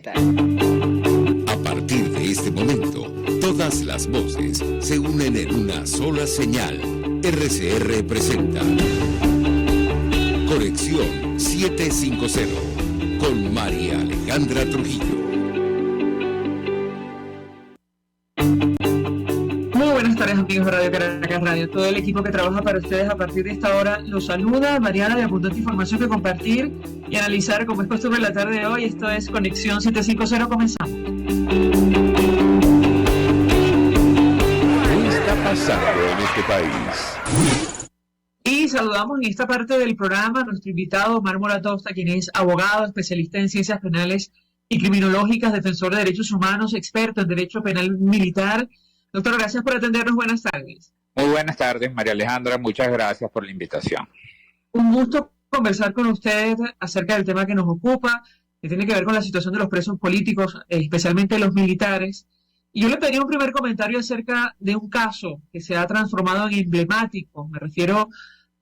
presenta. A partir de este momento, todas las voces se unen en una sola señal. RCR presenta Conexión 750 con María Alejandra Trujillo. Muy buenas tardes, amigos de Radio Caracas Radio. Todo el equipo que trabaja para ustedes a partir de esta hora los saluda. Mariana, de abundante información que compartir y analizar como es costumbre la tarde de hoy. Esto es Conexión 750. Comenzamos. ¿Qué está pasando en este país? Y saludamos en esta parte del programa a nuestro invitado, Omar Moratosta, quien es abogado, especialista en ciencias penales y criminológicas, defensor de derechos humanos, experto en derecho penal militar. Doctor, gracias por atendernos. Buenas tardes. Muy buenas tardes, María Alejandra. Muchas gracias por la invitación. Un gusto conversar con usted acerca del tema que nos ocupa, que tiene que ver con la situación de los presos políticos, especialmente los militares. Y yo le pediría un primer comentario acerca de un caso que se ha transformado en emblemático. Me refiero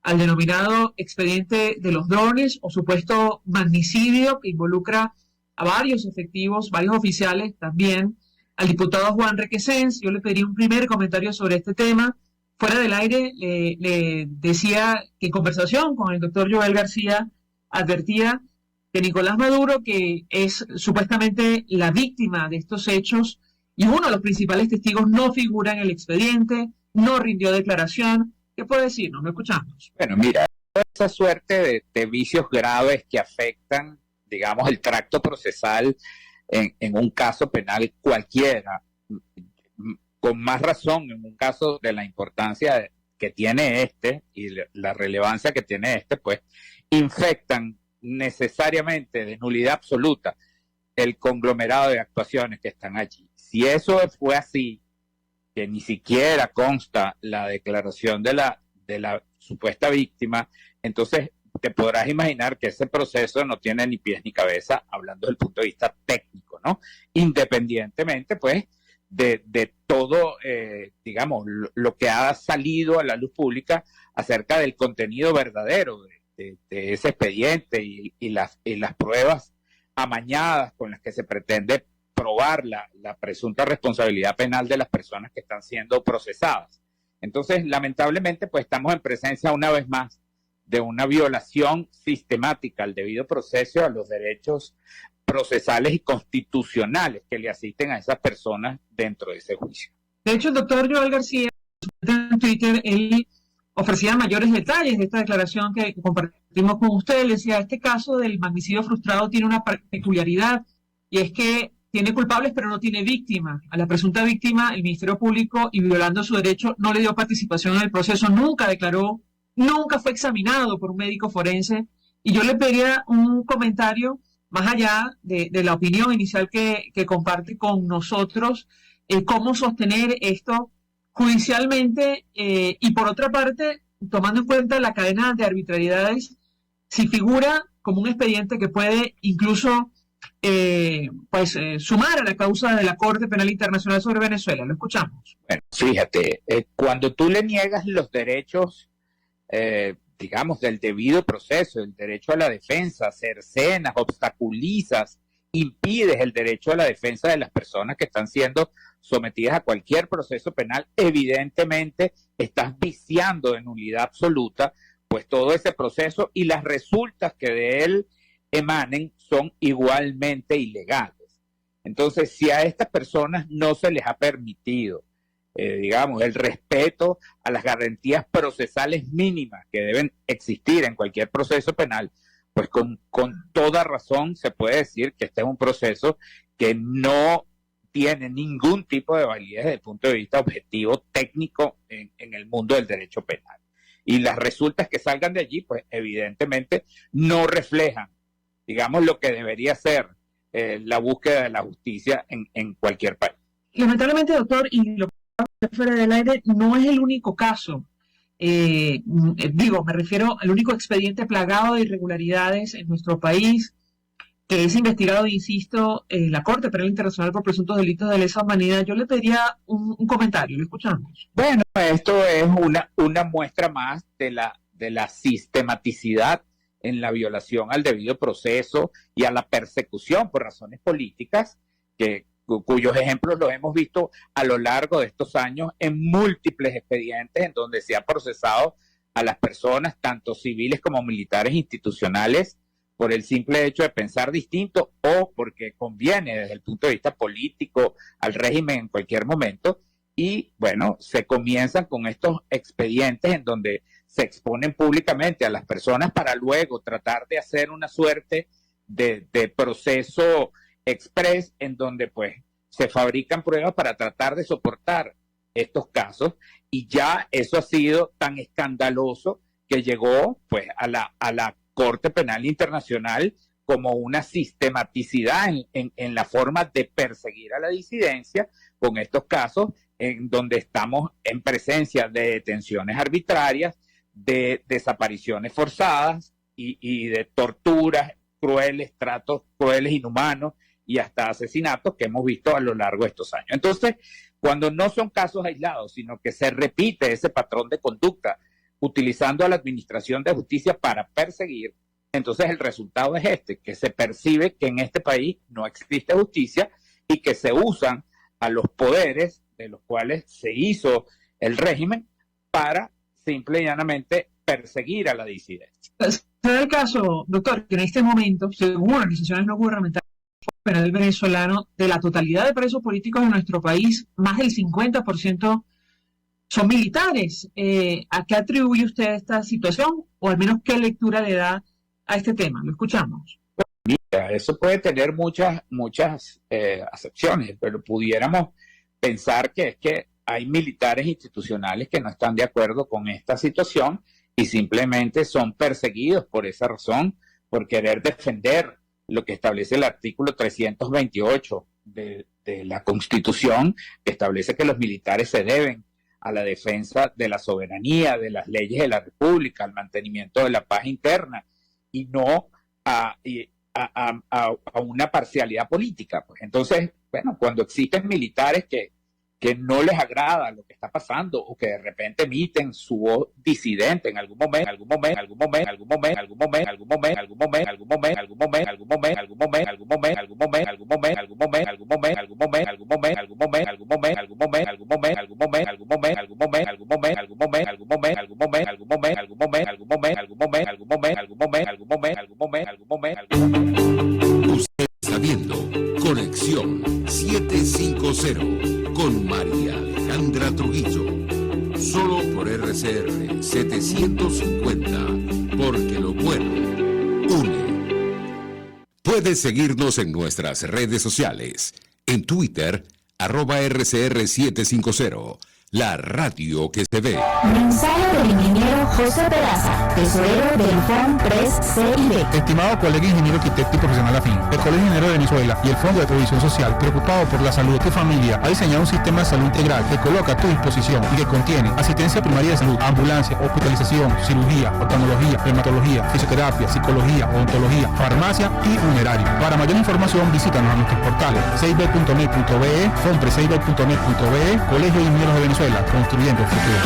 al denominado expediente de los drones o supuesto magnicidio que involucra a varios efectivos, varios oficiales también, al diputado Juan Requesens. Yo le pediría un primer comentario sobre este tema. Fuera del aire le decía que en conversación con el doctor Joel García advertía que Nicolás Maduro, que es supuestamente la víctima de estos hechos y uno de los principales testigos, no figura en el expediente, no rindió declaración. ¿Qué puede decirnos? Lo escuchamos. Bueno, mira, esa suerte de vicios graves que afectan, digamos, el tracto procesal en un caso penal cualquiera, con más razón en un caso de la importancia que tiene este y la relevancia que tiene este, pues infectan necesariamente de nulidad absoluta el conglomerado de actuaciones que están allí. Si eso fue así, que ni siquiera consta la declaración de la supuesta víctima, entonces te podrás imaginar que ese proceso no tiene ni pies ni cabeza, hablando desde el punto de vista técnico, ¿no? Independientemente, pues, de todo, digamos, lo que ha salido a la luz pública acerca del contenido verdadero de ese expediente y las pruebas amañadas con las que se pretende probar la presunta responsabilidad penal de las personas que están siendo procesadas. Entonces, lamentablemente, pues estamos en presencia una vez más de una violación sistemática al debido proceso, a los derechos procesales y constitucionales que le asisten a esas personas dentro de ese juicio. De hecho, el doctor Joel García, en Twitter, él ofrecía mayores detalles de esta declaración que compartimos con usted. Él decía, este caso del magnicidio frustrado tiene una peculiaridad, y es que tiene culpables pero no tiene víctima. A la presunta víctima, el Ministerio Público, y violando su derecho, no le dio participación en el proceso, nunca declaró, nunca fue examinado por un médico forense. Y yo le pediría un comentario más allá de la opinión inicial que comparte con nosotros, cómo sostener esto judicialmente y por otra parte, tomando en cuenta la cadena de arbitrariedades, si figura como un expediente que puede incluso sumar a la causa de la Corte Penal Internacional sobre Venezuela. Lo escuchamos. Bueno, fíjate, cuando tú le niegas los derechos digamos, del debido proceso, el derecho a la defensa, cercenas, obstaculizas, impides el derecho a la defensa de las personas que están siendo sometidas a cualquier proceso penal, evidentemente estás viciando de nulidad absoluta pues todo ese proceso y las resultas que de él emanen son igualmente ilegales. Entonces, si a estas personas no se les ha permitido digamos, el respeto a las garantías procesales mínimas que deben existir en cualquier proceso penal, pues con toda razón se puede decir que este es un proceso que no tiene ningún tipo de validez desde el punto de vista objetivo técnico en el mundo del derecho penal. Y las resultas que salgan de allí, pues evidentemente no reflejan, digamos, lo que debería ser la búsqueda de la justicia en cualquier país. Lamentablemente, doctor, y lo fuera del aire, no es el único caso. Me refiero al único expediente plagado de irregularidades en nuestro país, que es investigado, insisto, en la Corte Penal Internacional por presuntos delitos de lesa humanidad. Yo le pediría un comentario, lo escuchamos. Bueno, esto es una muestra más de la sistematicidad en la violación al debido proceso y a la persecución por razones políticas, cuyos ejemplos los hemos visto a lo largo de estos años en múltiples expedientes en donde se ha procesado a las personas, tanto civiles como militares institucionales, por el simple hecho de pensar distinto o porque conviene desde el punto de vista político al régimen en cualquier momento. Y bueno, se comienzan con estos expedientes en donde se exponen públicamente a las personas para luego tratar de hacer una suerte de proceso express en donde pues se fabrican pruebas para tratar de soportar estos casos, y ya eso ha sido tan escandaloso que llegó pues a la Corte Penal Internacional como una sistematicidad en la forma de perseguir a la disidencia con estos casos en donde estamos en presencia de detenciones arbitrarias, de desapariciones forzadas y de torturas crueles, tratos crueles, inhumanos y hasta asesinatos que hemos visto a lo largo de estos años. Entonces, cuando no son casos aislados, sino que se repite ese patrón de conducta utilizando a la administración de justicia para perseguir, entonces el resultado es que se percibe que en este país no existe justicia y que se usan a los poderes de los cuales se hizo el régimen para simple y llanamente perseguir a la disidencia. Se da el caso, doctor, que en este momento, según organizaciones no gubernamentales, penal venezolano, de la totalidad de presos políticos en nuestro país, más del 50% son militares. ¿A qué atribuye usted esta situación? O al menos, ¿qué lectura le da a este tema? Lo escuchamos. Mira, eso puede tener muchas acepciones, pero pudiéramos pensar que es que hay militares institucionales que no están de acuerdo con esta situación y simplemente son perseguidos por esa razón, por querer defender lo que establece el artículo 328 de la Constitución, que establece que los militares se deben a la defensa de la soberanía, de las leyes de la República, al mantenimiento de la paz interna y no a una parcialidad política. Pues entonces, bueno, cuando existen militares que no les agrada lo que está pasando o que de repente emiten su voz disidente en algún momento, Usted está viendo Conexión 750 con María Alejandra Trujillo, solo por RCR 750, porque lo bueno une. Puedes seguirnos en nuestras redes sociales, en Twitter, @RCR750, la radio que se ve. Mensaje del ingeniero José Peraza, tesorero del FONPRES CIB. Estimado colega ingeniero, arquitecto y profesional afín, el Colegio Ingeniero de Venezuela y el Fondo de Previsión Social, preocupado por la salud de tu familia, ha diseñado un sistema de salud integral que coloca a tu disposición y que contiene asistencia primaria de salud, ambulancia, hospitalización, cirugía, oftalmología, dermatología, fisioterapia, psicología, odontología, farmacia y funerario. Para mayor información, visítanos a nuestros portales cib.net.be, fonprescib.net.be, Colegio de Ingenieros de Venezuela, construyendo el futuro.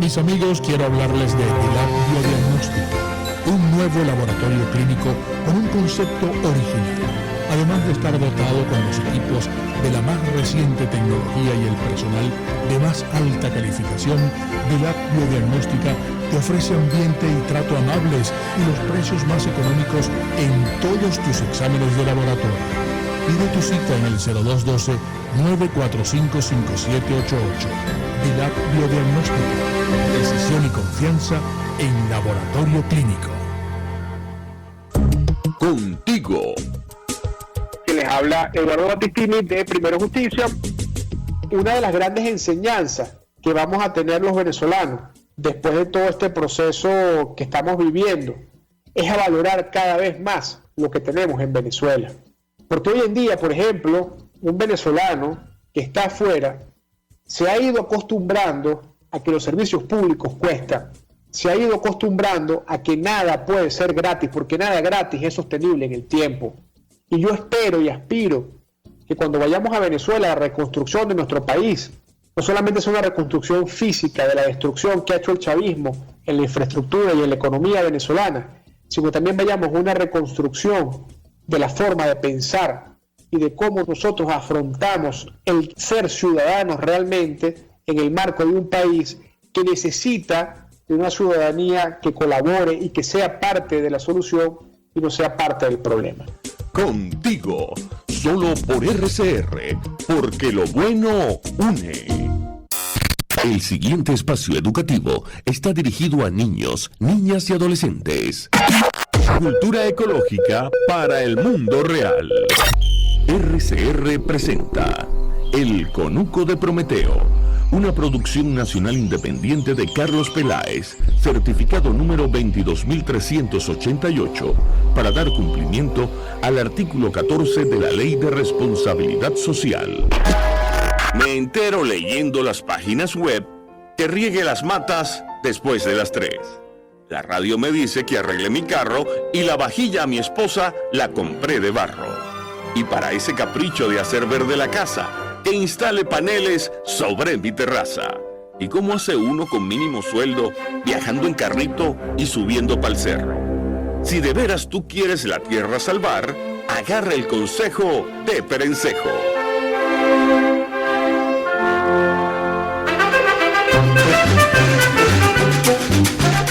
Mis amigos, quiero hablarles de Dilab Biodiagnóstica, un nuevo laboratorio clínico con un concepto original. Además de estar dotado con los equipos de la más reciente tecnología y el personal de más alta calificación, Dilab Biodiagnóstica te ofrece ambiente y trato amables y los precios más económicos en todos tus exámenes de laboratorio. Pide tu cita en el 0212-945-5788. Dilab Biodiagnóstica. Precisión y confianza en laboratorio clínico. Contigo. Que les habla Eduardo Battistini de Primero Justicia. Una de las grandes enseñanzas que vamos a tener los venezolanos después de todo este proceso que estamos viviendo es a valorar cada vez más lo que tenemos en Venezuela. Porque hoy en día, por ejemplo, un venezolano que está afuera se ha ido acostumbrando a que los servicios públicos cuestan, se ha ido acostumbrando a que nada puede ser gratis, porque nada gratis es sostenible en el tiempo. Y yo espero y aspiro que cuando vayamos a Venezuela, la reconstrucción de nuestro país no solamente es una reconstrucción física de la destrucción que ha hecho el chavismo en la infraestructura y en la economía venezolana, sino también vayamos a una reconstrucción de la forma de pensar y de cómo nosotros afrontamos el ser ciudadanos realmente en el marco de un país que necesita de una ciudadanía que colabore y que sea parte de la solución y no sea parte del problema. Contigo, solo por RCR, porque lo bueno une. El siguiente espacio educativo está dirigido a niños, niñas y adolescentes. Cultura ecológica para el mundo real. RCR presenta El Conuco de Prometeo, una producción nacional independiente de Carlos Peláez, certificado número 22388, para dar cumplimiento al artículo 14 de la Ley de Responsabilidad Social. Me entero leyendo las páginas web que riegue las matas después de las 3. La radio me dice que arregle mi carro y la vajilla a mi esposa la compré de barro. Y para ese capricho de hacer verde la casa, que instale paneles sobre mi terraza. ¿Y cómo hace uno con mínimo sueldo, viajando en carrito y subiendo pa'l cerro? Si de veras tú quieres la tierra salvar, agarra el consejo de Perencejo.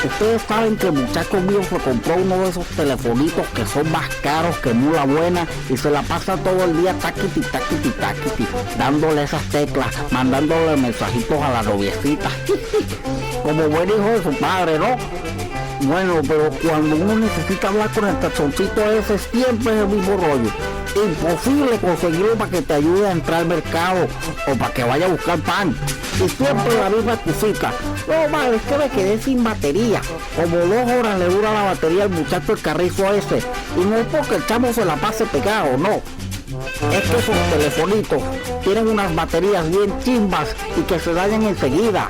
Ustedes saben que el muchacho mío se compró uno de esos telefonitos que son más caros que mula buena y se la pasa todo el día taquiti, taquiti, taquiti, dándole esas teclas, mandándole mensajitos a la noviecita. Como buen hijo de su padre, ¿no? Bueno, pero cuando uno necesita hablar con el tachoncito ese, siempre es el mismo rollo. Imposible conseguirlo para que te ayude a entrar al mercado o para que vaya a buscar pan. Y siempre la misma cosita. No, madre, es que me quedé sin batería. Como 2 horas le dura la batería al muchacho el carrizo ese. Y no es porque el chamo se la pase pegado, no. Es que esos telefonitos tienen unas baterías bien chimbas y que se dañan enseguida.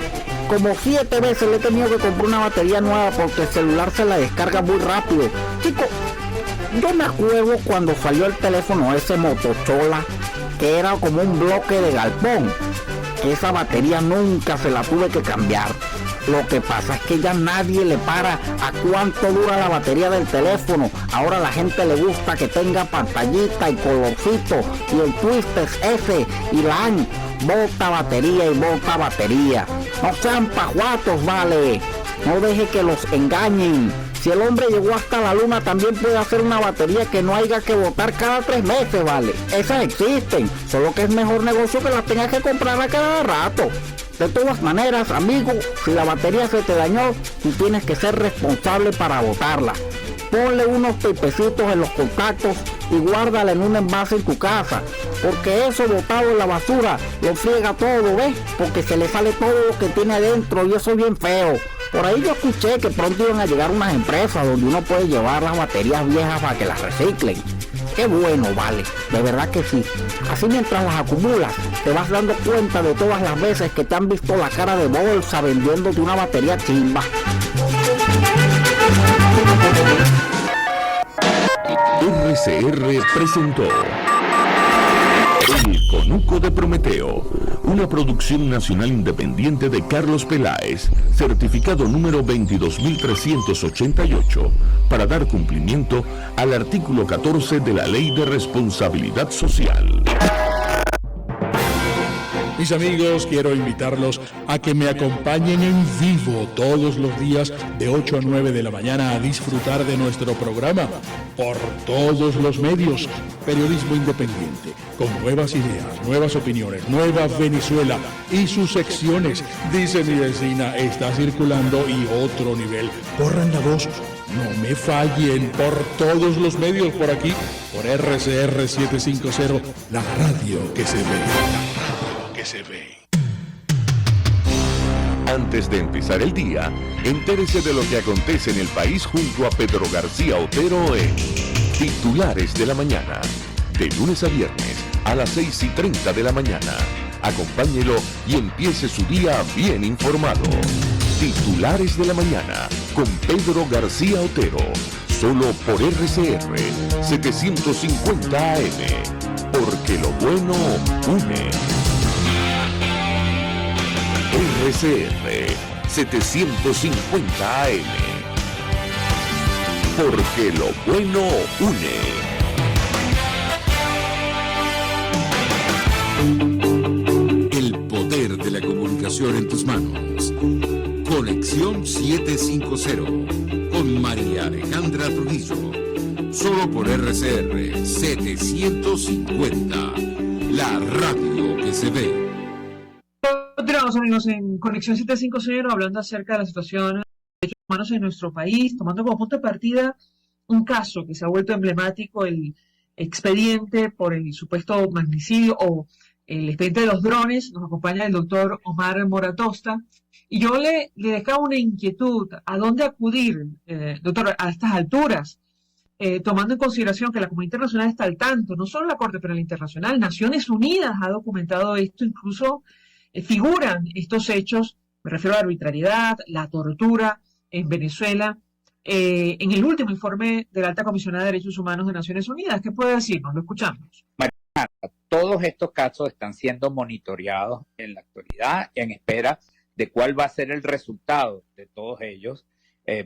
Como 7 veces le he tenido que comprar una batería nueva porque el celular se la descarga muy rápido. Chico, yo me acuerdo cuando salió el teléfono ese Motochola, que era como un bloque de galpón. Esa batería nunca se la tuve que cambiar. Lo que pasa es que ya nadie le para a cuánto dura la batería del teléfono. Ahora a la gente le gusta que tenga pantallita y colorcito y el Twister ese y la AN. Bota batería y bota batería. No sean pajuatos, vale. No deje que los engañen. Si el hombre llegó hasta la luna, también puede hacer una batería que no haya que botar cada 3 meses, vale. Esas existen, solo que es mejor negocio que las tengas que comprar a cada rato. De todas maneras, amigo, si la batería se te dañó, tú tienes que ser responsable para botarla. Ponle unos pepecitos en los contactos y guárdala en un envase en tu casa, porque eso botado en la basura lo friega todo, ¿ves? Porque se le sale todo lo que tiene adentro y eso es bien feo. Por ahí yo escuché que pronto iban a llegar unas empresas donde uno puede llevar las baterías viejas para que las reciclen. Qué bueno, vale, de verdad que sí. Así mientras las acumulas, te vas dando cuenta de todas las veces que te han visto la cara de bolsa vendiéndote una batería chimba. RCR presentó El Conuco de Prometeo, una producción nacional independiente de Carlos Peláez, certificado número 22388, para dar cumplimiento al artículo 14 de la Ley de Responsabilidad Social. Mis amigos, quiero invitarlos a que me acompañen en vivo todos los días de 8 a 9 de la mañana a disfrutar de nuestro programa por todos los medios. Periodismo independiente, con nuevas ideas, nuevas opiniones, Nueva Venezuela y sus secciones. Dice mi vecina, está circulando y otro nivel. Corran la voz, no me fallen, por todos los medios por aquí, por RCR 750, la radio que se ve. Se ve. Antes de empezar el día, entérese de lo que acontece en el país junto a Pedro García Otero en Titulares de la Mañana, de lunes a viernes a las 6:30 de la mañana. Acompáñelo y empiece su día bien informado. Titulares de la Mañana con Pedro García Otero, solo por RCR 750 AM, porque lo bueno une. RCR 750 AM. porque lo bueno une. El poder de la comunicación en tus manos. Conexión 750 con María Alejandra Trujillo. Solo por RCR 750, la radio que se ve. Continuamos, amigos, en Conexión 750, hablando acerca de la situación de derechos humanos en nuestro país, tomando como punto de partida un caso que se ha vuelto emblemático, el expediente por el supuesto magnicidio o el expediente de los drones. Nos acompaña el doctor Omar Moratosta. Y yo le dejaba una inquietud: ¿a dónde acudir, doctor, a estas alturas? Tomando en consideración que la comunidad internacional está al tanto, no solo la Corte Penal Internacional, Naciones Unidas ha documentado esto, incluso figuran estos hechos, me refiero a la arbitrariedad, la tortura en Venezuela, en el último informe de la Alta Comisionada de Derechos Humanos de Naciones Unidas. ¿Qué puede decirnos? Lo escuchamos. Todos estos casos están siendo monitoreados en la actualidad en espera de cuál va a ser el resultado de todos ellos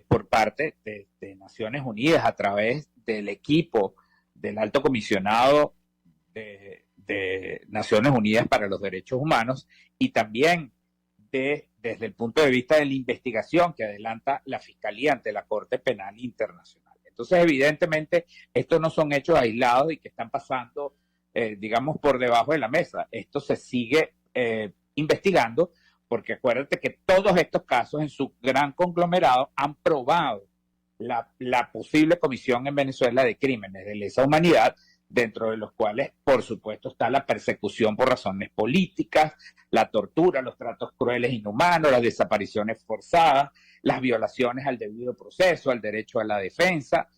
por parte de Naciones Unidas a través del equipo del Alto Comisionado de Naciones Unidas para los Derechos Humanos y también desde el punto de vista de la investigación que adelanta la Fiscalía ante la Corte Penal Internacional. Entonces, evidentemente, estos no son hechos aislados y que están pasando, digamos, por debajo de la mesa. Esto se sigue investigando, porque acuérdate que todos estos casos en su gran conglomerado han probado la posible comisión en Venezuela de crímenes de lesa humanidad, dentro de los cuales, por supuesto, está la persecución por razones políticas, la tortura, los tratos crueles e inhumanos, las desapariciones forzadas, las violaciones al debido proceso, al derecho a la defensa,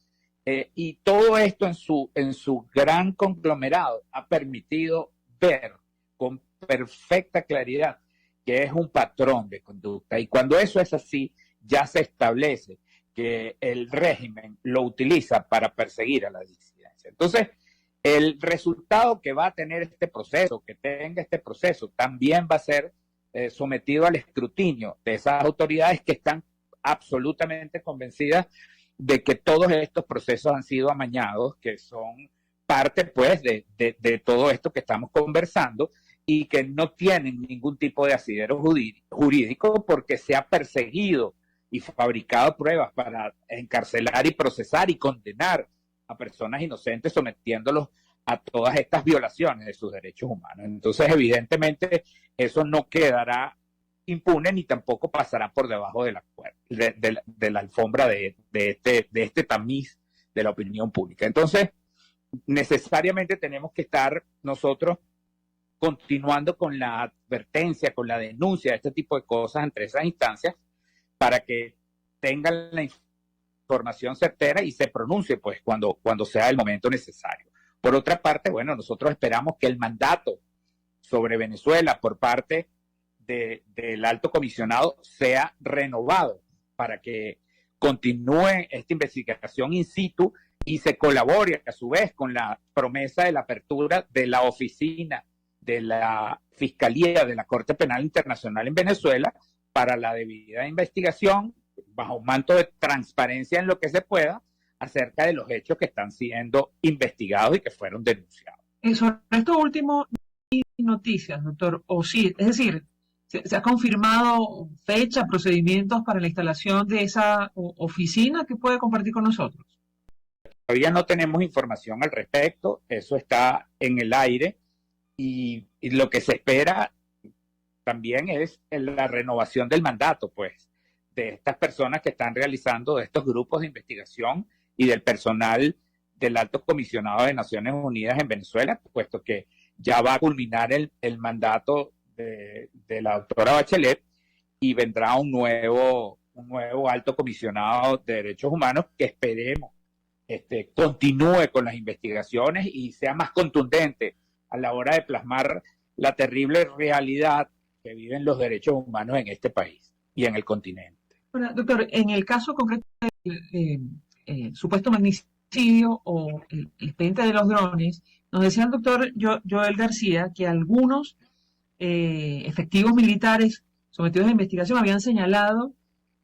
y todo esto en su gran conglomerado ha permitido ver con perfecta claridad que es un patrón de conducta, y cuando eso es así, ya se establece que el régimen lo utiliza para perseguir a la disidencia. Entonces, el resultado que va a tener este proceso, que tenga este proceso, también va a ser sometido al escrutinio de esas autoridades que están absolutamente convencidas de que todos estos procesos han sido amañados, que son parte, pues, de todo esto que estamos conversando, y que no tienen ningún tipo de asidero jurídico, porque se ha perseguido y fabricado pruebas para encarcelar y procesar y condenar a personas inocentes, sometiéndolos a todas estas violaciones de sus derechos humanos. Entonces, evidentemente, eso no quedará impune ni tampoco pasará por debajo de la alfombra de este tamiz de la opinión pública. Entonces, necesariamente tenemos que estar nosotros continuando con la advertencia, con la denuncia de este tipo de cosas entre esas instancias, para que tengan la información certera y se pronuncie, pues, cuando sea el momento necesario. Por otra parte, bueno, nosotros esperamos que el mandato sobre Venezuela por parte del Alto Comisionado sea renovado para que continúe esta investigación in situ y se colabore a su vez con la promesa de la apertura de la oficina de la Fiscalía de la Corte Penal Internacional en Venezuela para la debida investigación, bajo un manto de transparencia en lo que se pueda, acerca de los hechos que están siendo investigados y que fueron denunciados. Sobre esto último, ¿hay noticias, doctor? O sí, es decir, ¿se ha confirmado fecha, procedimientos para la instalación de esa oficina que puede compartir con nosotros? Todavía no tenemos información al respecto, eso está en el aire, y lo que se espera también es la renovación del mandato, pues, de estas personas que están realizando, de estos grupos de investigación y del personal del Alto Comisionado de Naciones Unidas en Venezuela, puesto que ya va a culminar el mandato de la doctora Bachelet y vendrá un nuevo Alto Comisionado de Derechos Humanos que esperemos continúe con las investigaciones y sea más contundente a la hora de plasmar la terrible realidad que viven los derechos humanos en este país y en el continente. Bueno, doctor, en el caso concreto del supuesto magnicidio o el expediente de los drones, nos decía el doctor Joel García que algunos efectivos militares sometidos a investigación habían señalado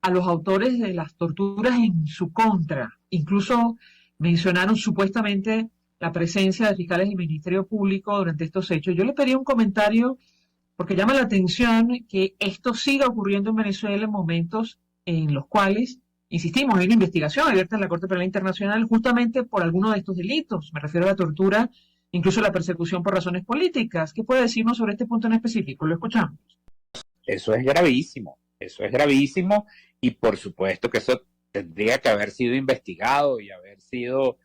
a los autores de las torturas en su contra incluso mencionaron supuestamente la presencia de fiscales del Ministerio Público durante estos hechos. Yo le pedí un comentario porque llama la atención que esto siga ocurriendo en Venezuela en momentos en los cuales, insistimos, hay una investigación abierta en la Corte Penal Internacional justamente por alguno de estos delitos. Me refiero a la tortura, incluso la persecución por razones políticas. ¿Qué puede decirnos sobre este punto en específico? Lo escuchamos. Eso es gravísimo y por supuesto que eso tendría que haber sido investigado y haber sido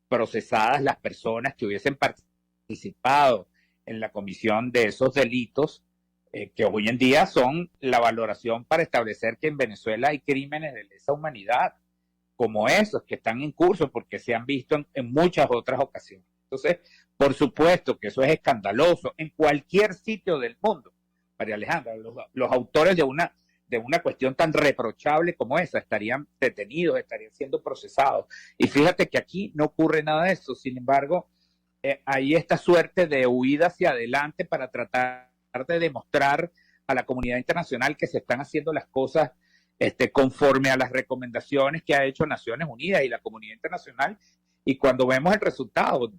procesadas las personas que hubiesen participado en la comisión de esos delitos, que hoy en día son la valoración para establecer que en Venezuela hay crímenes de lesa humanidad, como esos que están en curso, porque se han visto en muchas otras ocasiones. Entonces, por supuesto que eso es escandaloso en cualquier sitio del mundo. María Alejandra, los autores de una cuestión tan reprochable como esa estarían detenidos, estarían siendo procesados. Y fíjate que aquí no ocurre nada de eso. Sin embargo, hay esta suerte de huida hacia adelante para tratar de demostrar a la comunidad internacional que se están haciendo las cosas conforme a las recomendaciones que ha hecho Naciones Unidas y la comunidad internacional. Y cuando vemos el resultado,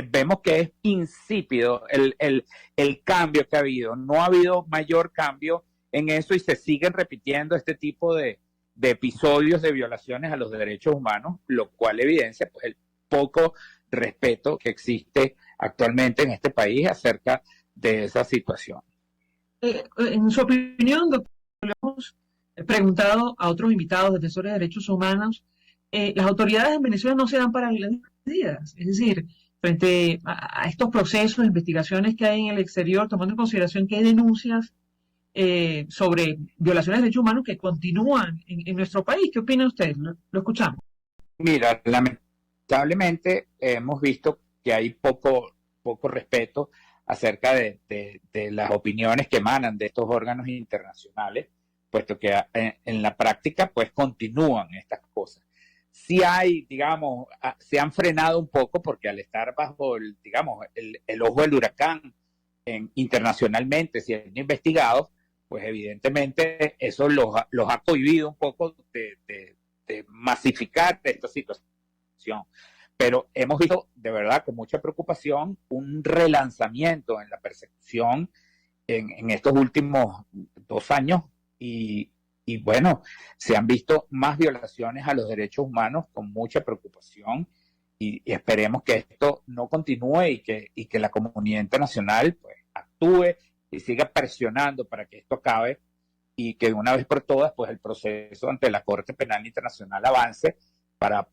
vemos que es insípido el cambio que ha habido. No ha habido mayor cambio en eso y se siguen repitiendo este tipo de episodios de violaciones a los derechos humanos, lo cual evidencia pues el poco respeto que existe actualmente en este país acerca de esa situación. En su opinión, doctor, le hemos preguntado a otros invitados, defensores de derechos humanos, las autoridades en Venezuela no se dan para las medidas, es decir, frente a estos procesos de investigaciones que hay en el exterior, tomando en consideración que hay denuncias sobre violaciones de derechos humanos que continúan en nuestro país. ¿Qué opina usted? Lo escuchamos. Mira, lamentablemente hemos visto que hay poco respeto acerca de las opiniones que emanan de estos órganos internacionales, puesto que en la práctica pues continúan estas cosas. Sí hay, digamos, se han frenado un poco porque al estar bajo el ojo del huracán internacionalmente siendo investigados, pues evidentemente eso los ha cohibido un poco de masificar esta situación. Pero hemos visto de verdad con mucha preocupación un relanzamiento en la persecución en estos últimos 2 años y bueno, se han visto más violaciones a los derechos humanos con mucha preocupación y esperemos que esto no continúe y que la comunidad internacional pues actúe y siga presionando para que esto acabe y que de una vez por todas pues el proceso ante la Corte Penal Internacional avance para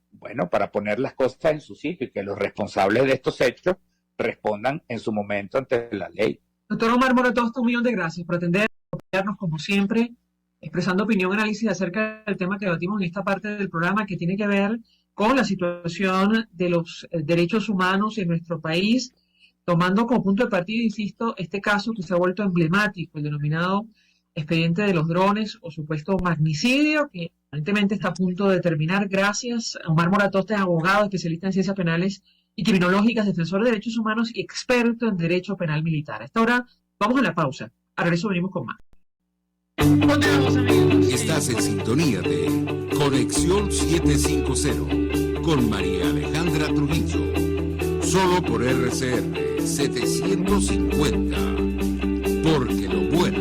poner las cosas en su sitio y que los responsables de estos hechos respondan en su momento ante la ley. Doctor Omar Morató, un millón de gracias por atendernos como siempre, expresando opinión y análisis acerca del tema que debatimos en esta parte del programa que tiene que ver con la situación de los derechos humanos en nuestro país, tomando como punto de partida, insisto, este caso que se ha vuelto emblemático, el denominado expediente de los drones o supuesto magnicidio, que aparentemente está a punto de terminar. Gracias a Omar Morató, abogado, especialista en ciencias penales y criminológicas, defensor de derechos humanos y experto en derecho penal militar. A esta hora vamos a la pausa. A regreso venimos con más. Estás en sintonía de Conexión 750 con María Alejandra Trujillo. Solo por RCR 750. Porque lo bueno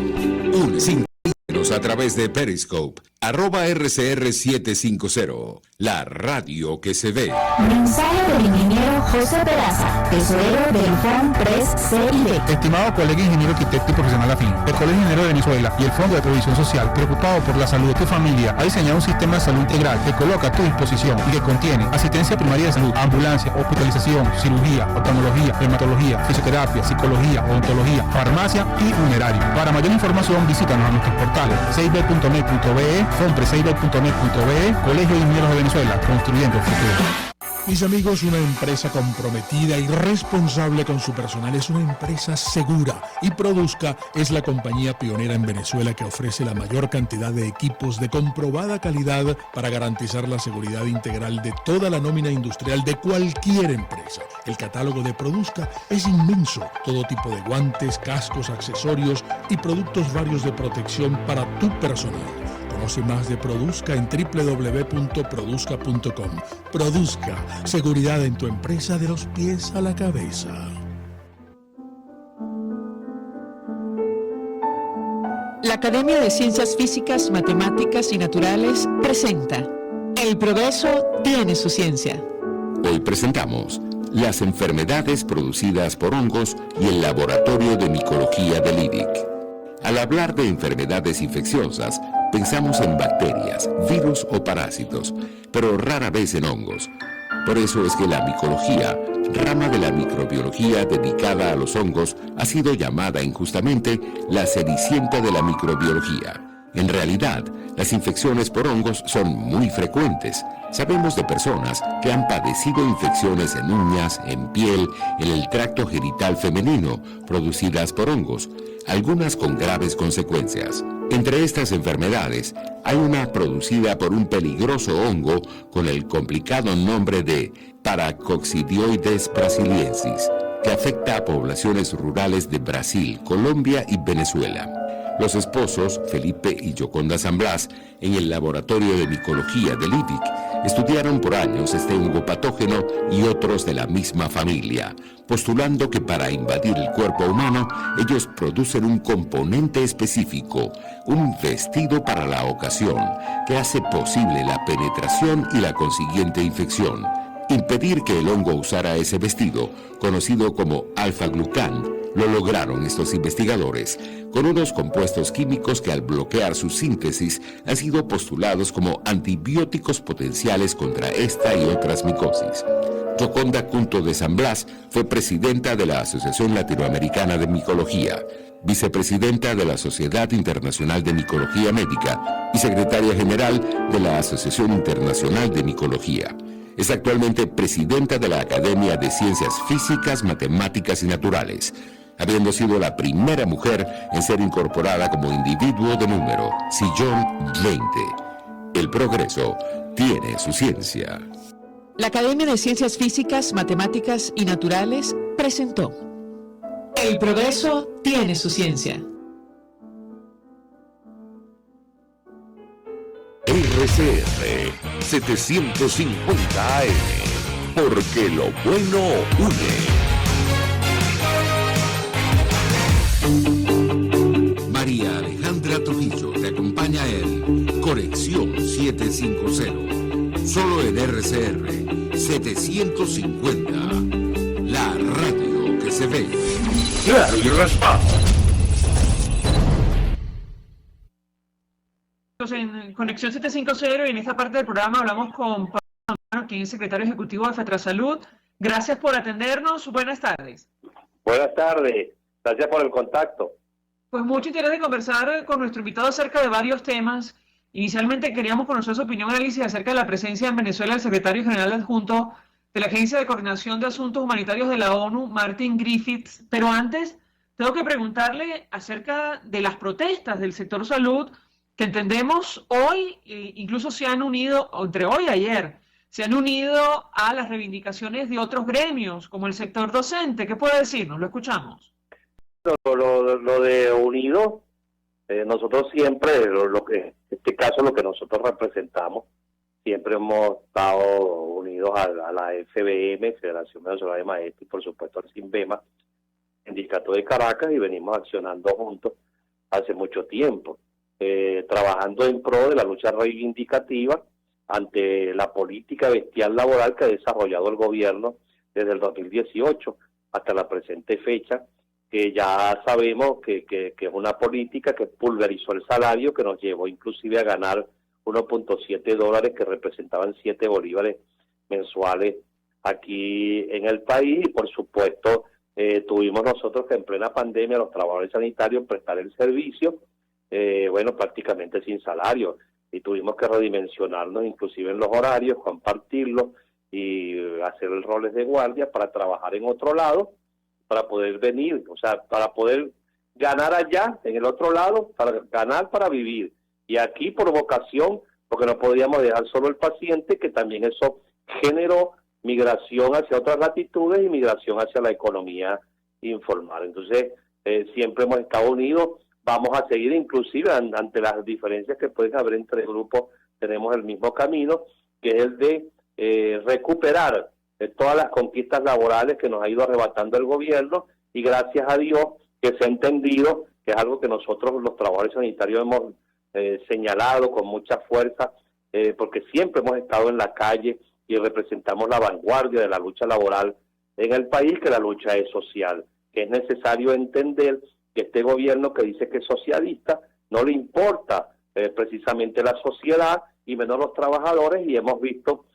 une. Síguenos a través de Periscope, @RCR750, la radio que se ve. Mensaje del ingeniero José Peraza, tesorero del FONPRES CID. Estimado colega ingeniero arquitecto y profesional afín, el Colegio de Ingenieros de Venezuela y el Fondo de Previsión Social, preocupado por la salud de tu familia, ha diseñado un sistema de salud integral que coloca a tu disposición y que contiene asistencia primaria de salud, ambulancia, hospitalización, cirugía, oftalmología, dermatología, fisioterapia, psicología, odontología, farmacia y funerario. Para mayor información visítanos a nuestros portales cib.net.be, fonprescib.net.be, Colegio de Ingenieros de Venezuela, construyendo el futuro. Mis amigos, una empresa comprometida y responsable con su personal es una empresa segura, y Produzca es la compañía pionera en Venezuela que ofrece la mayor cantidad de equipos de comprobada calidad para garantizar la seguridad integral de toda la nómina industrial de cualquier empresa. El catálogo de Produzca es inmenso, todo tipo de guantes, cascos, accesorios y productos varios de protección para tu personal. Conoce más de Produzca en www.produzca.com. Produzca, seguridad en tu empresa de los pies a la cabeza. La Academia de Ciencias Físicas, Matemáticas y Naturales presenta El progreso tiene su ciencia. Hoy presentamos las enfermedades producidas por hongos y el laboratorio de micología del IDIC. Al hablar de enfermedades infecciosas, pensamos en bacterias, virus o parásitos, pero rara vez en hongos. Por eso es que la micología, rama de la microbiología dedicada a los hongos, ha sido llamada injustamente la cenicienta de la microbiología. En realidad, las infecciones por hongos son muy frecuentes. Sabemos de personas que han padecido infecciones en uñas, en piel, en el tracto genital femenino, producidas por hongos, algunas con graves consecuencias. Entre estas enfermedades, hay una producida por un peligroso hongo con el complicado nombre de Paracoccidioides brasiliensis, que afecta a poblaciones rurales de Brasil, Colombia y Venezuela. Los esposos, Felipe y Yoconda San Blas, en el laboratorio de micología del IDIC, estudiaron por años este hongo patógeno y otros de la misma familia, postulando que para invadir el cuerpo humano, ellos producen un componente específico, un vestido para la ocasión, que hace posible la penetración y la consiguiente infección. Impedir que el hongo usara ese vestido, conocido como alfa-glucán, lo lograron estos investigadores con unos compuestos químicos que al bloquear su síntesis han sido postulados como antibióticos potenciales contra esta y otras micosis. Yoconda Cunto de San Blas fue presidenta de la Asociación Latinoamericana de Micología, vicepresidenta de la Sociedad Internacional de Micología Médica y secretaria general de la Asociación Internacional de Micología. Es actualmente presidenta de la Academia de Ciencias Físicas, Matemáticas y Naturales, habiendo sido la primera mujer en ser incorporada como individuo de número, sillón 20. El progreso tiene su ciencia. La Academia de Ciencias Físicas, Matemáticas y Naturales presentó El progreso tiene su ciencia. RCR 750 AM, porque lo bueno une. María Alejandra Trujillo te acompaña en Conexión 750. Solo en RCR 750. La radio que se ve. Claro y raspado. En Conexión 750 y en esta parte del programa hablamos con Pablo Zambrano, quien es secretario ejecutivo de FETRASalud. Gracias por atendernos. Buenas tardes. Buenas tardes. Gracias por el contacto. Pues mucho interés de conversar con nuestro invitado acerca de varios temas. Inicialmente queríamos conocer su opinión y análisis acerca de la presencia en Venezuela del secretario general adjunto de la Agencia de Coordinación de Asuntos Humanitarios de la ONU, Martin Griffiths. Pero antes, tengo que preguntarle acerca de las protestas del sector salud, que entendemos hoy, incluso se han unido, entre hoy y ayer, se han unido a las reivindicaciones de otros gremios, como el sector docente. ¿Qué puede decirnos? Lo escuchamos. Lo de unido, nosotros siempre, en este caso lo que nosotros representamos, siempre hemos estado unidos a la FBM, Federación Venezolana de Maestros, y por supuesto al SINVEMA, Sindicato de Caracas, y venimos accionando juntos hace mucho tiempo. Trabajando en pro de la lucha reivindicativa ante la política bestial laboral que ha desarrollado el gobierno desde el 2018 hasta la presente fecha, que ya sabemos que es una política que pulverizó el salario, que nos llevó inclusive a ganar 1.7 dólares, que representaban 7 bolívares mensuales aquí en el país. Y por supuesto tuvimos nosotros que en plena pandemia los trabajadores sanitarios prestar el servicio, prácticamente sin salario, y tuvimos que redimensionarnos inclusive en los horarios, compartirlos y hacer roles de guardia para trabajar en otro lado, para poder venir, o sea, para poder ganar allá, en el otro lado, para ganar para vivir, y aquí por vocación, porque no podíamos dejar solo el paciente, que también eso generó migración hacia otras latitudes y migración hacia la economía informal. Entonces, siempre hemos estado unidos vamos a seguir, inclusive ante las diferencias que pueden haber entre grupos, tenemos el mismo camino, que es el de recuperar todas las conquistas laborales que nos ha ido arrebatando el gobierno, y gracias a Dios que se ha entendido que es algo que nosotros los trabajadores sanitarios hemos señalado con mucha fuerza, porque siempre hemos estado en la calle y representamos la vanguardia de la lucha laboral en el país, que la lucha es social, que es necesario entender que este gobierno que dice que es socialista no le importa precisamente la sociedad y menos los trabajadores, y hemos visto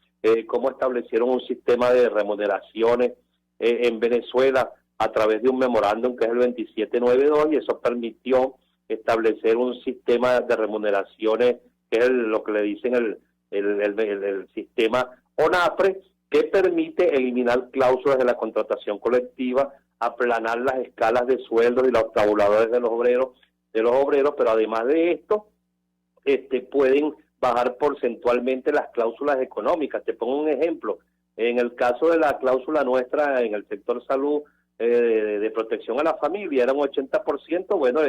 cómo establecieron un sistema de remuneraciones en Venezuela a través de un memorándum que es el 2792, y eso permitió establecer un sistema de remuneraciones que es lo que le dicen el sistema ONAPRE, que permite eliminar cláusulas de la contratación colectiva, aplanar las escalas de sueldos y los tabuladores de los obreros, pero además de esto, pueden bajar porcentualmente las cláusulas económicas. Te pongo un ejemplo. En el caso de la cláusula nuestra en el sector salud de protección a la familia, era un 80%, bueno,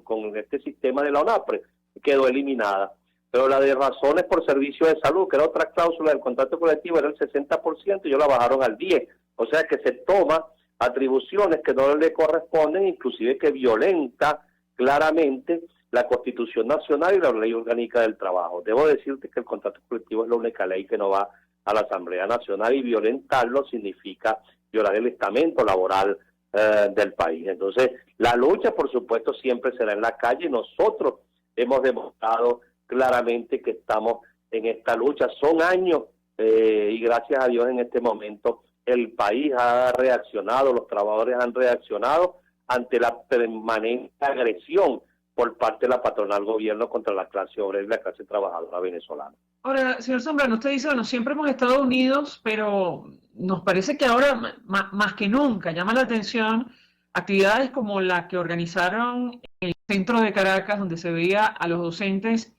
con este sistema de la ONAPRE quedó eliminada. Pero la de razones por servicio de salud, que era otra cláusula del contrato colectivo, era el 60%, y ellos la bajaron al 10%. O sea que se toma atribuciones que no le corresponden, inclusive que violenta claramente la Constitución Nacional y la Ley Orgánica del Trabajo. Debo decirte que el contrato colectivo es la única ley que no va a la Asamblea Nacional, y violentarlo significa violar el estamento laboral del país. Entonces, la lucha, por supuesto, siempre será en la calle. Nosotros hemos demostrado claramente que estamos en esta lucha. Son años y gracias a Dios en este momento el país ha reaccionado, los trabajadores han reaccionado ante la permanente agresión por parte de la patronal gobierno contra la clase obrera y la clase trabajadora venezolana. Ahora, señor Zambrano, usted dice, bueno, siempre hemos estado unidos, pero nos parece que ahora más que nunca llama la atención actividades como la que organizaron en el centro de Caracas, donde se veía a los docentes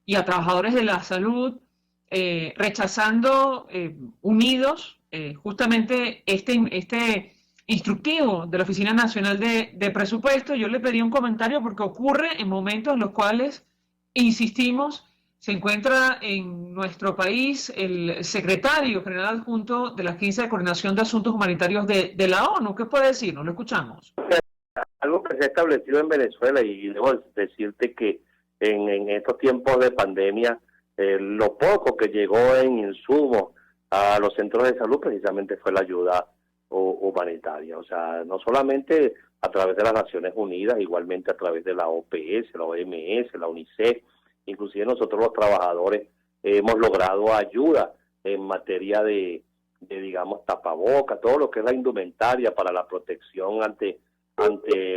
y a trabajadores de la salud rechazando unidos justamente este instructivo de la Oficina Nacional de Presupuesto. Yo le pedí un comentario porque ocurre en momentos en los cuales, insistimos, se encuentra en nuestro país el secretario general adjunto de la Agencia de Coordinación de Asuntos Humanitarios de la ONU. ¿Qué puede decirnos? Lo escuchamos. Algo que se ha establecido en Venezuela, y debo decirte que en estos tiempos de pandemia, lo poco que llegó en insumos a los centros de salud precisamente fue la ayuda humanitaria. O sea, no solamente a través de las Naciones Unidas, igualmente a través de la OPS, la OMS, la UNICEF, inclusive nosotros los trabajadores hemos logrado ayuda en materia de digamos, tapabocas, todo lo que es la indumentaria para la protección ante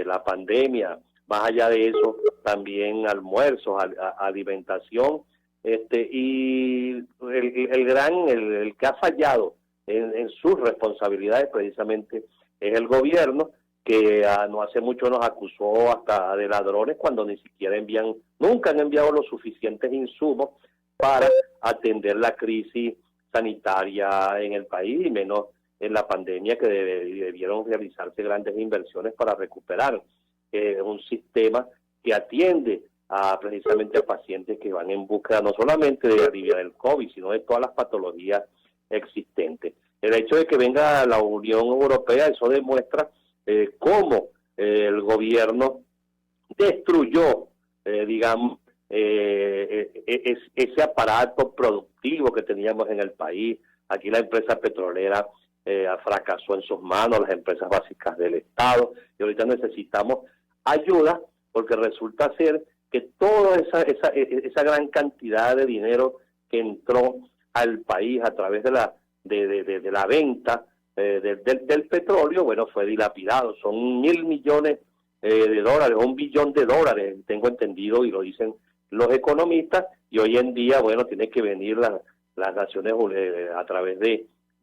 la pandemia. Más allá de eso, también almuerzos, alimentación, y el que ha fallado en sus responsabilidades precisamente es el gobierno, que no hace mucho nos acusó hasta de ladrones cuando ni siquiera nunca han enviado los suficientes insumos para atender la crisis sanitaria en el país, y menos en la pandemia, que debieron realizarse grandes inversiones para recuperar un sistema que atiende precisamente a pacientes que van en búsqueda no solamente de aliviar el COVID, sino de todas las patologías existentes. El hecho de que venga la Unión Europea, eso demuestra cómo el gobierno destruyó, digamos, ese aparato productivo que teníamos en el país. Aquí la empresa petrolera fracasó en sus manos, las empresas básicas del Estado, y ahorita necesitamos ayuda, porque resulta ser que toda esa gran cantidad de dinero que entró al país a través de la venta del petróleo, bueno, fue dilapidado. Son $1.000 millones de dólares, $1 billón de dólares, tengo entendido, y lo dicen los economistas, y hoy en día, bueno, tiene que venir las Naciones a través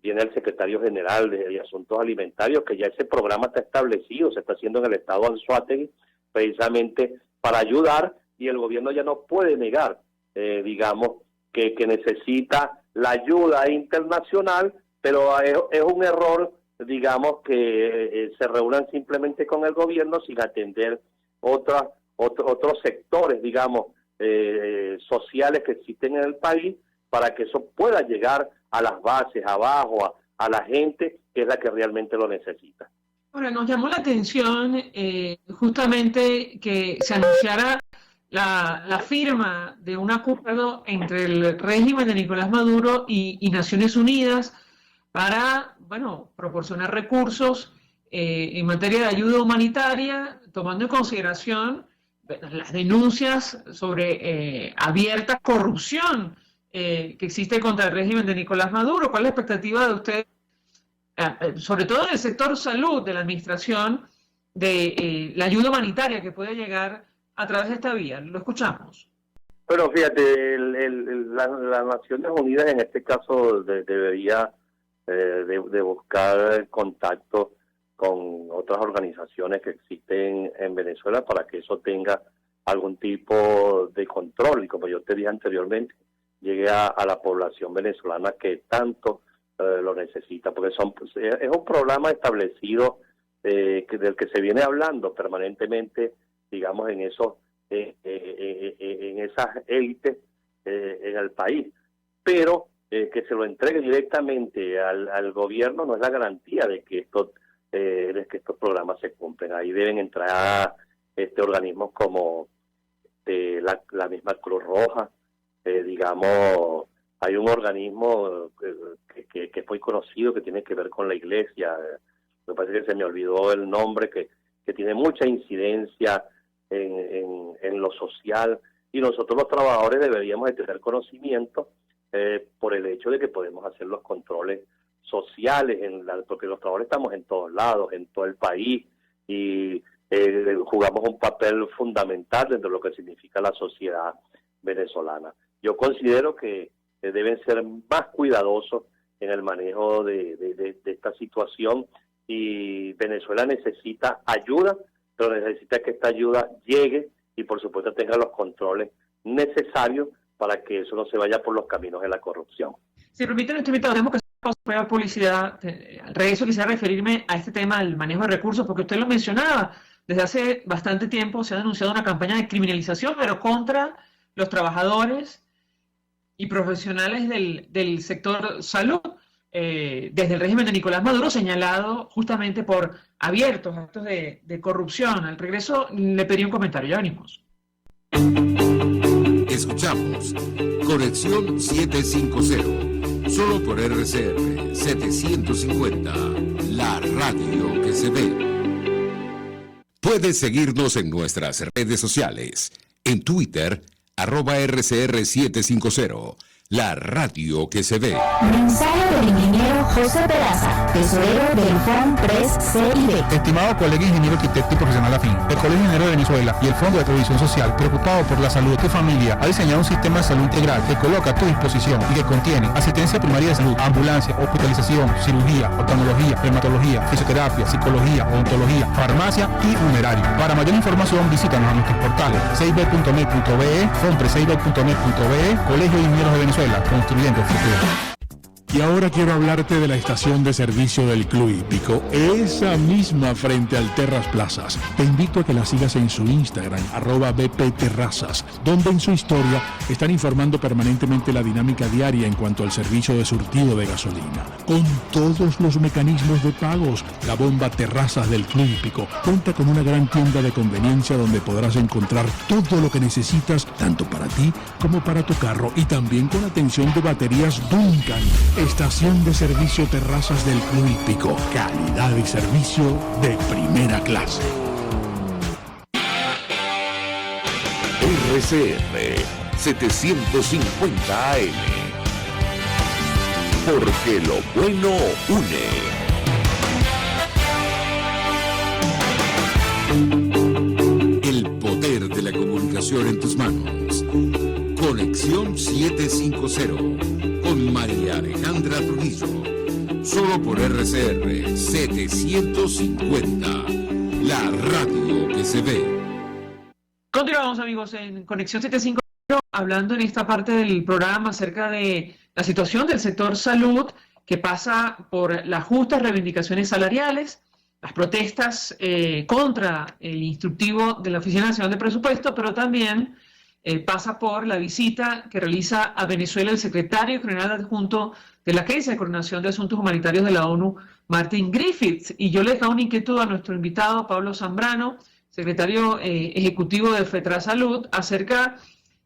viene el secretario general de Asuntos Alimentarios, que ya ese programa está establecido, se está haciendo en el estado de Anzoátegui, precisamente para ayudar, y el gobierno ya no puede negar, digamos, que necesita la ayuda internacional, pero es un error, digamos, que se reúnan simplemente con el gobierno sin atender otras otros sectores, digamos, sociales que existen en el país, para que eso pueda llegar a las bases, abajo, a la gente que es la que realmente lo necesita. Ahora, nos llamó la atención justamente que se anunciara la firma de un acuerdo entre el régimen de Nicolás Maduro y Naciones Unidas para, bueno, proporcionar recursos en materia de ayuda humanitaria, tomando en consideración las denuncias sobre abierta corrupción que existe contra el régimen de Nicolás Maduro. ¿Cuál es la expectativa de usted, sobre todo en el sector salud de la administración, de la ayuda humanitaria que puede llegar a través de esta vía? Lo escuchamos. Bueno, fíjate, las Naciones Unidas en este caso debería de buscar contacto con otras organizaciones que existen en Venezuela para que eso tenga algún tipo de control, y como yo te dije anteriormente, llegue a la población venezolana que tanto lo necesita, porque es un programa establecido del que se viene hablando permanentemente, digamos, en esas élites en el país, pero que se lo entregue directamente al gobierno no es la garantía de que estos programas se cumplen. Ahí deben entrar organismos como la misma Cruz Roja, digamos, hay un organismo que es muy conocido, que tiene que ver con la iglesia, me parece que se me olvidó el nombre, que tiene mucha incidencia en lo social, y nosotros los trabajadores deberíamos de tener conocimiento por el hecho de que podemos hacer los controles sociales, porque los trabajadores estamos en todos lados, en todo el país, y jugamos un papel fundamental dentro de lo que significa la sociedad venezolana. Yo considero que deben ser más cuidadosos en el manejo de esta situación, y Venezuela necesita ayuda, pero necesita que esta ayuda llegue y por supuesto tenga los controles necesarios para que eso no se vaya por los caminos de la corrupción. Si permiten, este invitado, tenemos que hacer publicidad. Al regreso quisiera referirme a este tema del manejo de recursos, porque usted lo mencionaba. Desde hace bastante tiempo se ha denunciado una campaña de criminalización, pero contra los trabajadores y profesionales del sector salud, desde el régimen de Nicolás Maduro, señalado justamente por abiertos actos de corrupción. Al regreso le pedí un comentario, ya venimos. Escuchamos Conexión 750, solo por RCR 750, la radio que se ve. Puedes seguirnos en nuestras redes sociales, en Twitter, @RCR750, la radio que se ve. Mensaje del ingeniero José Peraza, tesorero del FONPRES CID. Estimado colega ingeniero arquitecto y profesional afín, el Colegio Ingeniero de Venezuela y el Fondo de Previsión Social, preocupado por la salud de tu familia, ha diseñado un sistema de salud integral que coloca a tu disposición y que contiene asistencia primaria de salud, ambulancia, hospitalización, cirugía, oftalmología, dermatología, fisioterapia, psicología, odontología, farmacia y funerario. Para mayor información visítanos a nuestros portales cib.net.be, fonprescib.net.be, Colegio de Ingenieros de Venezuela, construyendo el futuro. Y ahora quiero hablarte de la estación de servicio del Club Hípico, esa misma frente al Terras Plazas. Te invito a que la sigas en su Instagram, @bpterrazas, donde en su historia están informando permanentemente la dinámica diaria en cuanto al servicio de surtido de gasolina. Con todos los mecanismos de pagos, la bomba Terrazas del Club Hípico cuenta con una gran tienda de conveniencia donde podrás encontrar todo lo que necesitas, tanto para ti como para tu carro, y también con atención de baterías Duncan. Estación de servicio Terrazas del Club Hípico. Calidad y servicio de primera clase. RCR 750 AM. Porque lo bueno une. El poder de la comunicación en tus manos. Conexión 750 con María Alejandra Trujillo. Solo por RCR 750, la radio que se ve. Continuamos, amigos, en Conexión 750, hablando en esta parte del programa acerca de la situación del sector salud, que pasa por las justas reivindicaciones salariales, las protestas contra el instructivo de la Oficina Nacional de Presupuesto, pero también pasa por la visita que realiza a Venezuela el secretario general adjunto de la Agencia de Coordinación de Asuntos Humanitarios de la ONU, Martin Griffiths. Y yo le dejo una inquietud a nuestro invitado, Pablo Zambrano, secretario ejecutivo de FETRASalud, acerca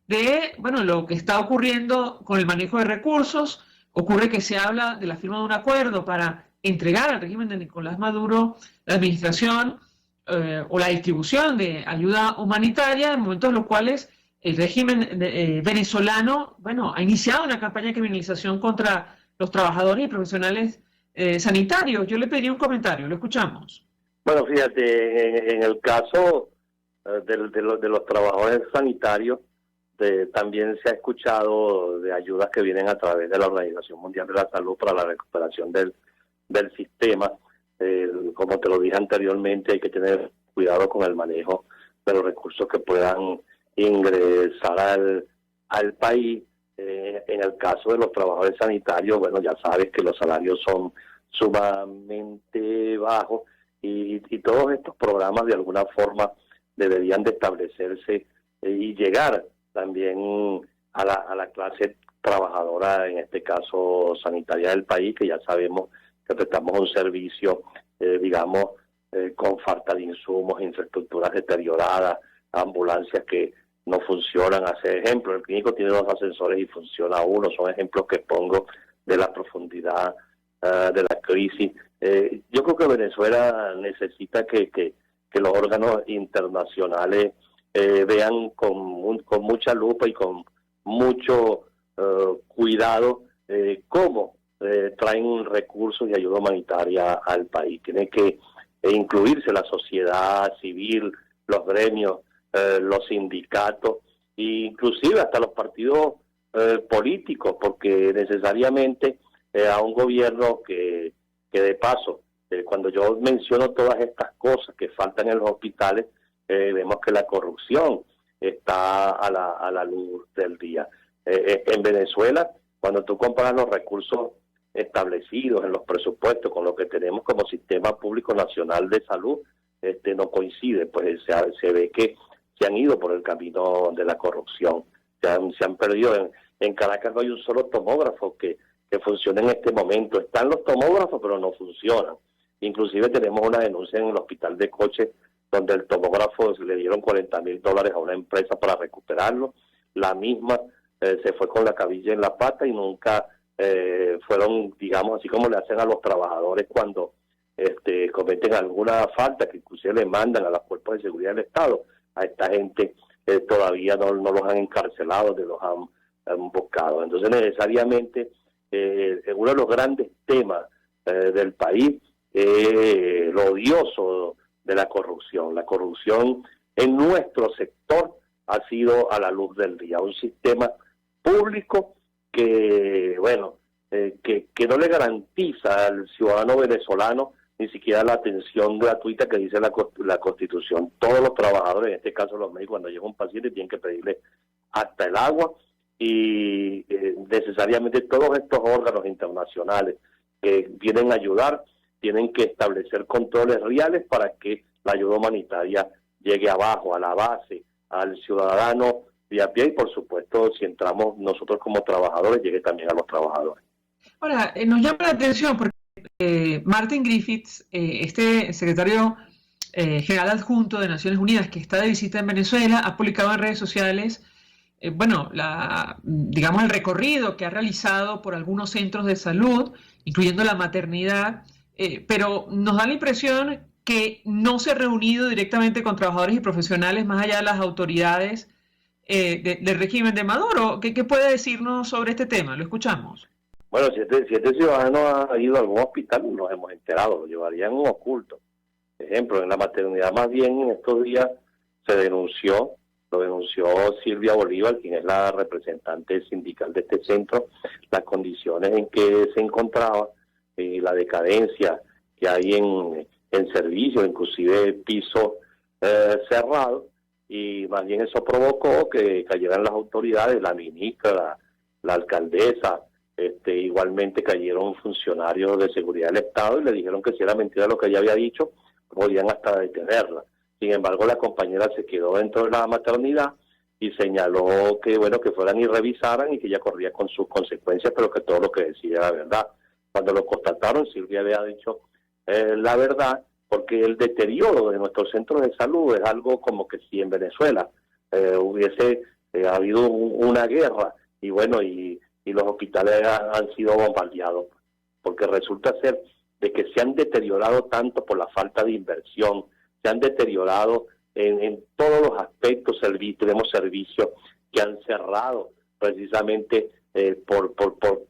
de lo que está ocurriendo con el manejo de recursos. Ocurre que se habla de la firma de un acuerdo para entregar al régimen de Nicolás Maduro la administración o la distribución de ayuda humanitaria en momentos en los cuales el régimen venezolano, ha iniciado una campaña de criminalización contra los trabajadores y profesionales sanitarios. Yo le pediría un comentario, lo escuchamos. Bueno, fíjate, en el caso de los trabajadores sanitarios, también se ha escuchado de ayudas que vienen a través de la Organización Mundial de la Salud para la recuperación del sistema. Como te lo dije anteriormente, hay que tener cuidado con el manejo de los recursos que puedan ingresar al país. En el caso de los trabajadores sanitarios, ya sabes que los salarios son sumamente bajos y todos estos programas de alguna forma deberían de establecerse y llegar también a la clase trabajadora, en este caso sanitaria del país, que ya sabemos que prestamos un servicio, con falta de insumos, infraestructuras deterioradas, ambulancias que no funcionan. Hace ejemplo, el clínico tiene 2 ascensores y funciona uno. Son ejemplos que pongo de la profundidad de la crisis. Yo creo que Venezuela necesita que los órganos internacionales vean con mucha lupa y con mucho cuidado cómo traen recursos y ayuda humanitaria al país. Tiene que incluirse la sociedad civil, los gremios, los sindicatos, e inclusive hasta los partidos políticos, porque necesariamente a un gobierno que de paso, cuando yo menciono todas estas cosas que faltan en los hospitales, vemos que la corrupción está a la luz del día. En Venezuela, cuando tú comparas los recursos establecidos en los presupuestos con lo que tenemos como Sistema Público Nacional de Salud, no coincide, pues se ve que se han ido por el camino de la corrupción, se han perdido. En Caracas no hay un solo tomógrafo que funcione en este momento. Están los tomógrafos, pero no funcionan. Inclusive tenemos una denuncia en el hospital de Coche, donde el tomógrafo le dieron $40,000 a una empresa para recuperarlo. La misma se fue con la cabilla en la pata y nunca fueron, así como le hacen a los trabajadores cuando cometen alguna falta, que inclusive le mandan a los cuerpos de seguridad del Estado. A esta gente todavía no los han encarcelado, los han buscado. Entonces, necesariamente, uno de los grandes temas del país es lo odioso de la corrupción. La corrupción en nuestro sector ha sido a la luz del día. Un sistema público que no le garantiza al ciudadano venezolano ni siquiera la atención gratuita que dice la Constitución. Todos los trabajadores, en este caso los médicos, cuando llega un paciente tienen que pedirle hasta el agua, y necesariamente todos estos órganos internacionales que vienen a ayudar tienen que establecer controles reales para que la ayuda humanitaria llegue abajo, a la base, al ciudadano de a pie, y por supuesto, si entramos nosotros como trabajadores, llegue también a los trabajadores. Ahora, nos llama la atención porque Martin Griffiths, este secretario general adjunto de Naciones Unidas que está de visita en Venezuela, ha publicado en redes sociales el recorrido que ha realizado por algunos centros de salud, incluyendo la maternidad, pero nos da la impresión que no se ha reunido directamente con trabajadores y profesionales más allá de las autoridades del régimen de Maduro. ¿Qué puede decirnos sobre este tema? Lo escuchamos. Bueno, si este ciudadano ha ido a algún hospital, nos hemos enterado, lo llevarían oculto. Por ejemplo, en la maternidad, más bien en estos días lo denunció Silvia Bolívar, quien es la representante sindical de este centro, las condiciones en que se encontraba y la decadencia que hay en servicio, inclusive piso cerrado, y más bien eso provocó que cayeran las autoridades, la ministra, la alcaldesa, Igualmente cayeron funcionarios de seguridad del Estado y le dijeron que si era mentira lo que ella había dicho, podían hasta detenerla. Sin embargo, la compañera se quedó dentro de la maternidad y señaló que, bueno, que fueran y revisaran y que ella corría con sus consecuencias, pero que todo lo que decía era verdad. Cuando lo constataron, Silvia había dicho la verdad, porque el deterioro de nuestros centros de salud es algo como que si en Venezuela hubiese habido una guerra y bueno, y los hospitales han sido bombardeados, porque resulta ser de que se han deteriorado tanto por la falta de inversión, se han deteriorado en todos los aspectos. Tenemos servicios que han cerrado precisamente por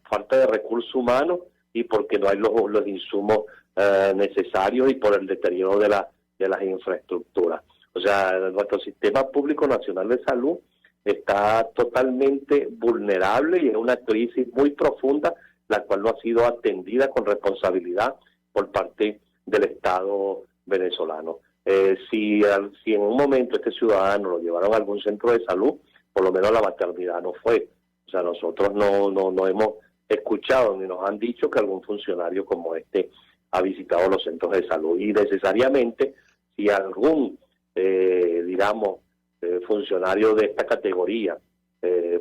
falta de recursos humanos y porque no hay los insumos necesarios y por el deterioro de las infraestructuras. O sea, nuestro sistema público nacional de salud está totalmente vulnerable y en una crisis muy profunda, la cual no ha sido atendida con responsabilidad por parte del Estado venezolano. Si en un momento este ciudadano lo llevaron a algún centro de salud, por lo menos la maternidad no fue. O sea, nosotros no hemos escuchado ni nos han dicho que algún funcionario como este ha visitado los centros de salud. Y necesariamente, si algún, funcionario de esta categoría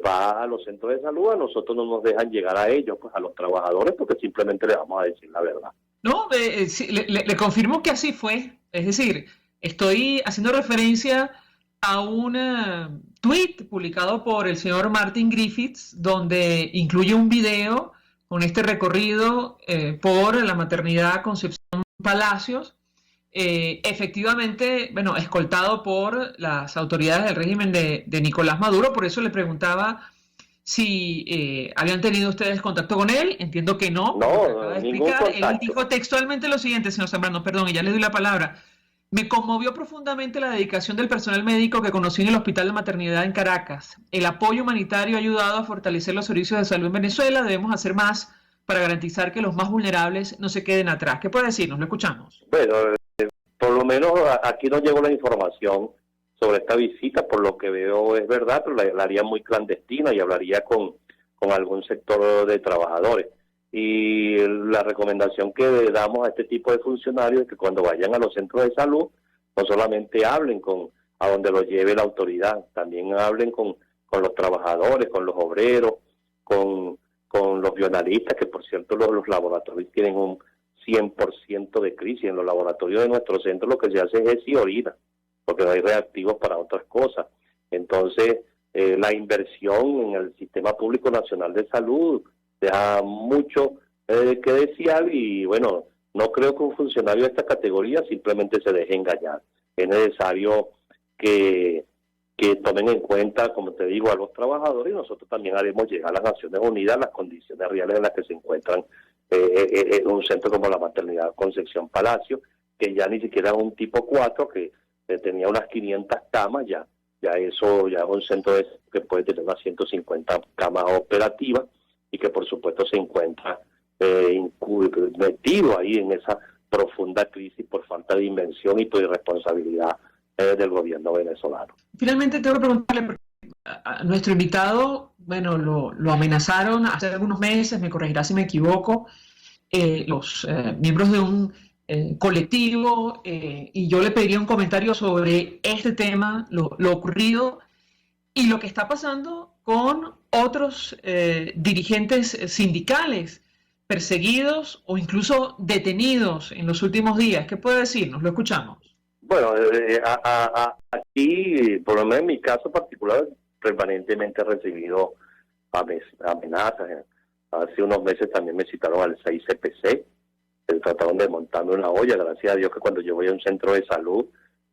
va a los centros de salud, a nosotros no nos dejan llegar a ellos, pues a los trabajadores, porque simplemente le vamos a decir la verdad. No, sí, le confirmo que así fue. Es decir, estoy haciendo referencia a un tweet publicado por el señor Martin Griffiths, donde incluye un video con este recorrido por la maternidad Concepción Palacios, efectivamente, bueno, escoltado por las autoridades del régimen de Nicolás Maduro. Por eso le preguntaba si habían tenido ustedes contacto con él. Entiendo que no. No, ningún contacto. Él dijo textualmente lo siguiente, señor Zambrano, perdón, y ya le doy la palabra. Me conmovió profundamente la dedicación del personal médico que conocí en el Hospital de Maternidad en Caracas. El apoyo humanitario ha ayudado a fortalecer los servicios de salud en Venezuela. Debemos hacer más para garantizar que los más vulnerables no se queden atrás. ¿Qué puede decirnos? Lo escuchamos. Bueno, por lo menos aquí nos llegó la información sobre esta visita. Por lo que veo es verdad, pero la haría muy clandestina y hablaría con algún sector de trabajadores. Y la recomendación que le damos a este tipo de funcionarios es que cuando vayan a los centros de salud, no solamente hablen a donde los lleve la autoridad, también hablen con los trabajadores, con los obreros, con los bioanalistas, que por cierto los laboratorios tienen un 100% de crisis. En los laboratorios de nuestro centro lo que se hace es y orina, porque no hay reactivos para otras cosas. Entonces, la inversión en el Sistema Público Nacional de Salud deja mucho que desear y bueno, no creo que un funcionario de esta categoría simplemente se deje engañar. Es necesario que tomen en cuenta, como te digo, a los trabajadores, y nosotros también haremos llegar a las Naciones Unidas las condiciones reales en las que se encuentran en un centro como la maternidad Concepción Palacio, que ya ni siquiera es un tipo 4, que tenía unas 500 camas, ya eso ya es un centro que puede tener unas 150 camas operativas, y que por supuesto se encuentra metido ahí en esa profunda crisis por falta de inversión y por irresponsabilidad del gobierno venezolano. Finalmente tengo que preguntarle, porque a nuestro invitado, bueno, lo amenazaron hace algunos meses, me corregirá si me equivoco, los miembros de un colectivo, y yo le pediría un comentario sobre este tema, lo ocurrido y lo que está pasando con otros dirigentes sindicales perseguidos o incluso detenidos en los últimos días. ¿Qué puede decirnos? Lo escuchamos. Bueno, aquí, por lo menos en mi caso particular, permanentemente he recibido amenazas. Hace unos meses también me citaron al 6CPC, trataron de montarme una olla. Gracias a Dios que cuando yo voy a un centro de salud,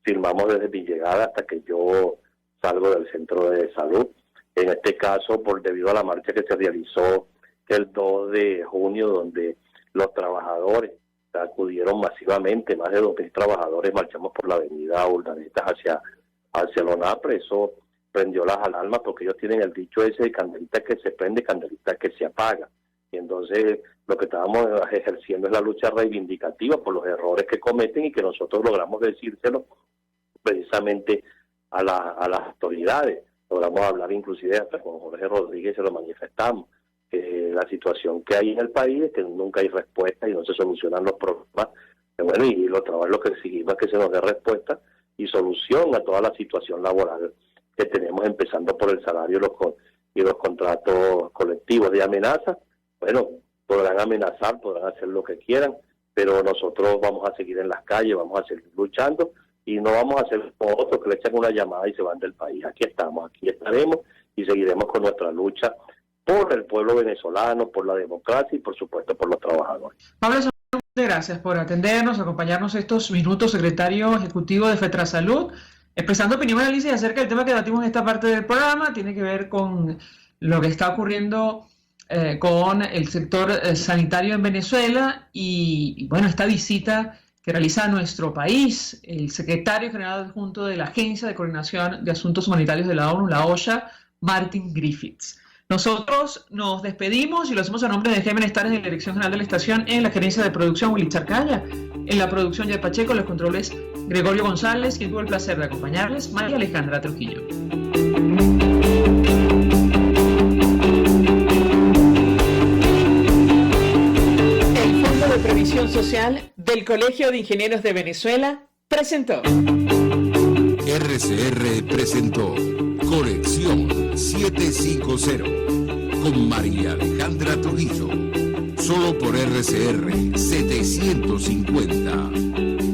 firmamos desde mi llegada hasta que yo salgo del centro de salud. En este caso, debido a la marcha que se realizó el 2 de junio, donde los trabajadores acudieron masivamente, más de 2.000 trabajadores marchamos por la avenida Urdaneta hacia Lonapre. Eso prendió las alarmas, porque ellos tienen el dicho ese de candelita que se prende, candelita que se apaga. Y entonces lo que estábamos ejerciendo es la lucha reivindicativa por los errores que cometen y que nosotros logramos decírselo precisamente a las autoridades. Logramos hablar inclusive hasta con Jorge Rodríguez, se lo manifestamos. la situación que hay en el país es que nunca hay respuesta y no se solucionan los problemas. Bueno, y lo que exigimos es que se nos dé respuesta y solución a toda la situación laboral que tenemos, empezando por el salario y los contratos colectivos de amenaza. Bueno, podrán amenazar, podrán hacer lo que quieran, pero nosotros vamos a seguir en las calles, vamos a seguir luchando y no vamos a hacer como otros que le echan una llamada y se van del país. Aquí estamos, aquí estaremos y seguiremos con nuestra lucha por el pueblo venezolano, por la democracia y por supuesto por los trabajadores. Pablo, muchas gracias por atendernos, acompañarnos estos minutos, secretario ejecutivo de FETRASalud, expresando opinión y análisis acerca del tema que debatimos en esta parte del programa. Tiene que ver con lo que está ocurriendo con el sector sanitario en Venezuela y bueno, esta visita que realiza a nuestro país el secretario general adjunto de la Agencia de Coordinación de Asuntos Humanitarios de la ONU, la OCHA, Martin Griffiths. Nosotros nos despedimos y lo hacemos a nombre de Gémenes Tares, de la Dirección General de la Estación, en la gerencia de producción Willy Charcaya, en la producción Jay Pacheco, los controles Gregorio González, quien tuvo el placer de acompañarles, María Alejandra Trujillo. El Fondo de Previsión Social del Colegio de Ingenieros de Venezuela presentó. RCR presentó Conexión 750 con María Alejandra Trujillo, solo por RCR 750.